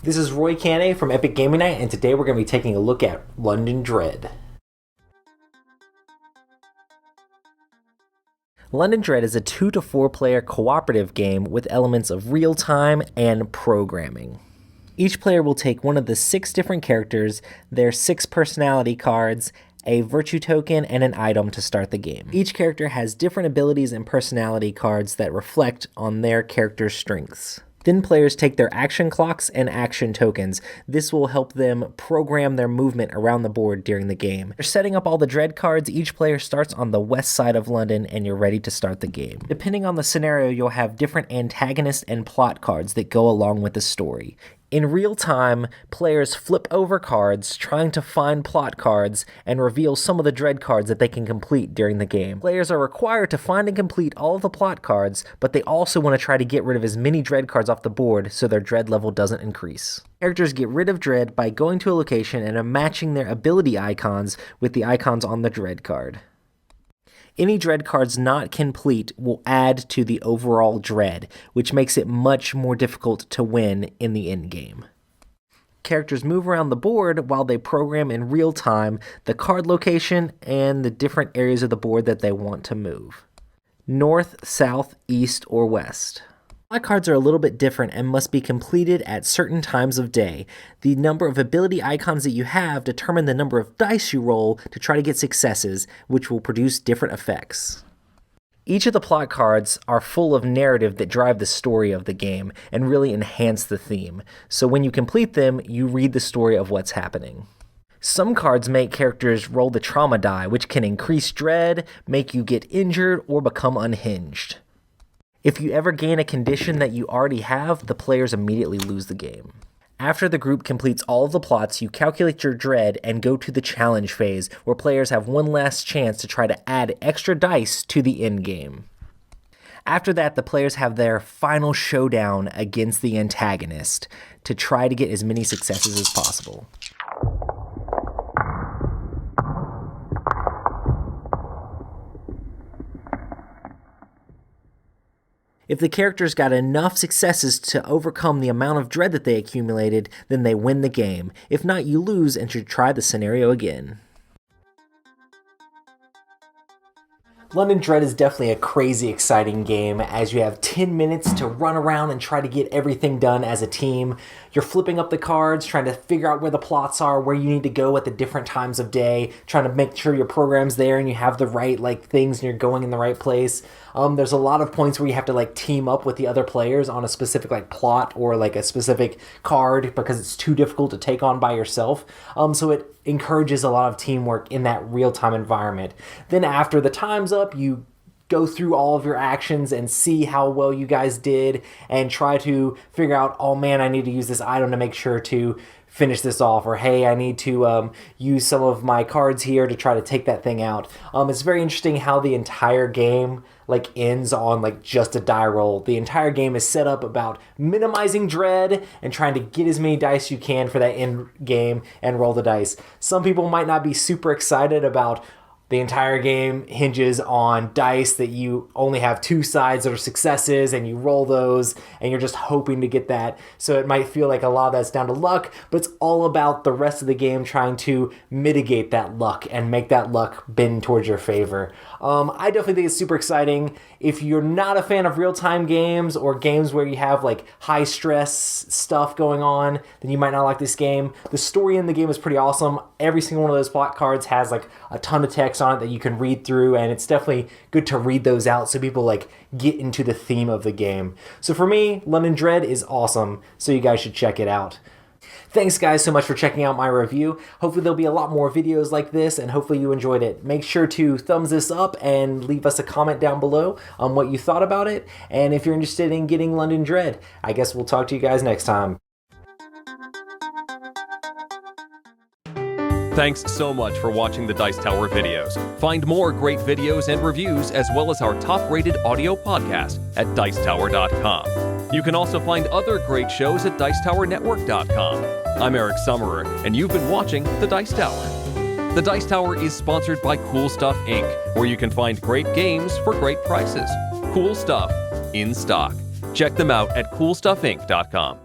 This is Roy Cannaday from Epic Gaming Night, and today we're going to be taking a look at London Dread. London Dread is a 2 to 4 player cooperative game with elements of real-time and programming. Each player will take one of the 6 different characters, their 6 personality cards, a virtue token, and an item to start the game. Each character has different abilities and personality cards that reflect on their character's strengths. Then players take their action clocks and action tokens. This will help them program their movement around the board during the game. For setting up all the Dread cards, each player starts on the west side of London and you're ready to start the game. Depending on the scenario, you'll have different antagonist and plot cards that go along with the story. In real time, players flip over cards, trying to find plot cards, and reveal some of the Dread cards that they can complete during the game. Players are required to find and complete all of the plot cards, but they also want to try to get rid of as many Dread cards off the board so their Dread level doesn't increase. Characters get rid of Dread by going to a location and matching their ability icons with the icons on the Dread card. Any Dread cards not complete will add to the overall Dread, which makes it much more difficult to win in the endgame. Characters move around the board while they program in real time the card location and the different areas of the board that they want to move. North, south, east, or west. Plot cards are a little bit different and must be completed at certain times of day. The number of ability icons that you have determine the number of dice you roll to try to get successes, which will produce different effects. Each of the plot cards are full of narrative that drive the story of the game and really enhance the theme. So when you complete them, you read the story of what's happening. Some cards make characters roll the trauma die, which can increase Dread, make you get injured, or become unhinged. If you ever gain a condition that you already have, the players immediately lose the game. After the group completes all of the plots, you calculate your Dread and go to the challenge phase, where players have one last chance to try to add extra dice to the end game. After that, the players have their final showdown against the antagonist to try to get as many successes as possible. If the characters got enough successes to overcome the amount of Dread that they accumulated, then they win the game. If not, you lose and should try the scenario again. London Dread is definitely a crazy exciting game, as you have 10 minutes to run around and try to get everything done as a team. You're flipping up the cards, trying to figure out where the plots are, where you need to go at the different times of day, trying to make sure your program's there and you have the right things and you're going in the right place. There's a lot of points where you have to team up with the other players on a specific plot or a specific card because it's too difficult to take on by yourself. So it encourages a lot of teamwork in that real-time environment. Then after the time's up, you go through all of your actions and see how well you guys did and try to figure out, oh man, I need to use this item to make sure to finish this off, or hey, I need to use some of my cards here to try to take that thing out. It's very interesting how the entire game ends on just a die roll. The entire game is set up about minimizing Dread and trying to get as many dice you can for that end game and roll the dice. Some people might not be super excited about the entire game hinges on dice that you only have 2 sides that are successes and you roll those and you're just hoping to get that. So it might feel like a lot of that's down to luck, but it's all about the rest of the game trying to mitigate that luck and make that luck bend towards your favor. I definitely think it's super exciting. If you're not a fan of real-time games or games where you have high stress stuff going on, then you might not like this game. The story in the game is pretty awesome. Every single one of those plot cards has a ton of text on it that you can read through, and it's definitely good to read those out so people get into the theme of the game. So for me, London Dread is awesome, so you guys should check it out. Thanks guys so much for checking out my review. Hopefully there'll be a lot more videos like this, and hopefully you enjoyed it. Make sure to thumbs this up and leave us a comment down below on what you thought about it. And if you're interested in getting London Dread, I guess we'll talk to you guys next time. Thanks so much for watching the Dice Tower videos. Find more great videos and reviews, as well as our top-rated audio podcast at Dicetower.com. You can also find other great shows at Dicetowernetwork.com. I'm Eric Summerer, and you've been watching The Dice Tower. The Dice Tower is sponsored by Cool Stuff Inc., where you can find great games for great prices. Cool stuff in stock. Check them out at CoolStuffInc.com.